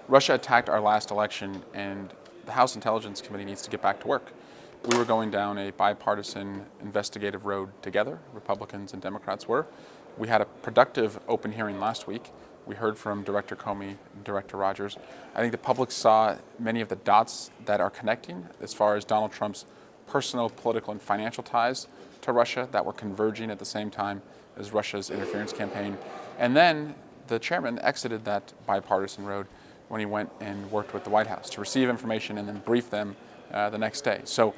Russia attacked our last election, and the House Intelligence Committee needs to get back to work. We were going down a bipartisan investigative road together, Republicans and Democrats were. We had a productive open hearing last week. We heard from Director Comey and Director Rogers. I think the public saw many of the dots that are connecting as far as Donald Trump's personal, political, and financial ties to Russia that were converging at the same time as Russia's interference campaign. And then the chairman exited that bipartisan road when he went and worked with the White House to receive information and then brief them the next day. So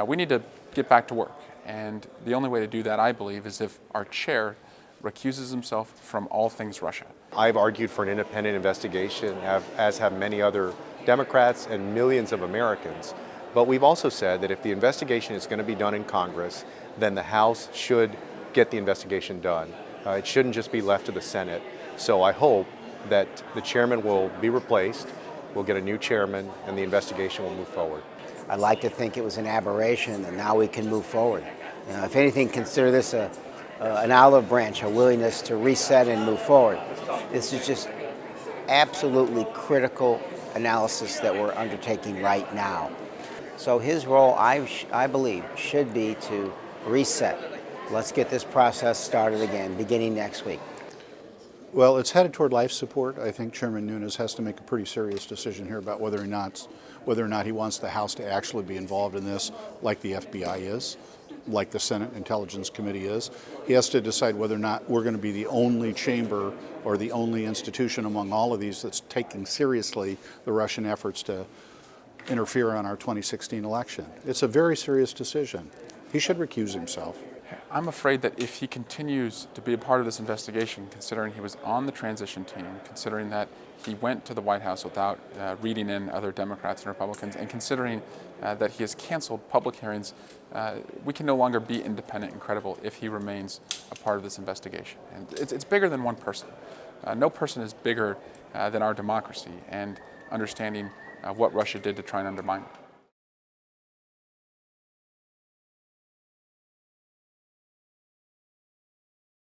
we need to get back to work. And the only way to do that, I believe, is if our chair recuses himself from all things Russia. I've argued for an independent investigation, as have many other Democrats and millions of Americans. But we've also said that if the investigation is going to be done in Congress, then the House should get the investigation done. It shouldn't just be left to the Senate. So I hope that the chairman will be replaced, we'll get a new chairman, and the investigation will move forward. I'd like to think it was an aberration, and now we can move forward. If anything, consider this an olive branch, a willingness to reset and move forward. This is just absolutely critical analysis that we're undertaking right now. So his role, I believe, should be to reset. Let's get this process started again, beginning next week. Well, it's headed toward life support. I think Chairman Nunes has to make a pretty serious decision here about whether or not he wants the House to actually be involved in this, like the FBI is, like the Senate Intelligence Committee is. He has to decide whether or not we're going to be the only chamber or the only institution among all of these that's taking seriously the Russian efforts to interfere on our 2016 election. It's a very serious decision. He should recuse himself. I'm afraid that if he continues to be a part of this investigation, considering he was on the transition team, considering that he went to the White House without reading in other Democrats and Republicans, and considering that he has canceled public hearings, we can no longer be independent and credible if he remains a part of this investigation. And it's bigger than one person. No person is bigger than our democracy and understanding what Russia did to try and undermine it.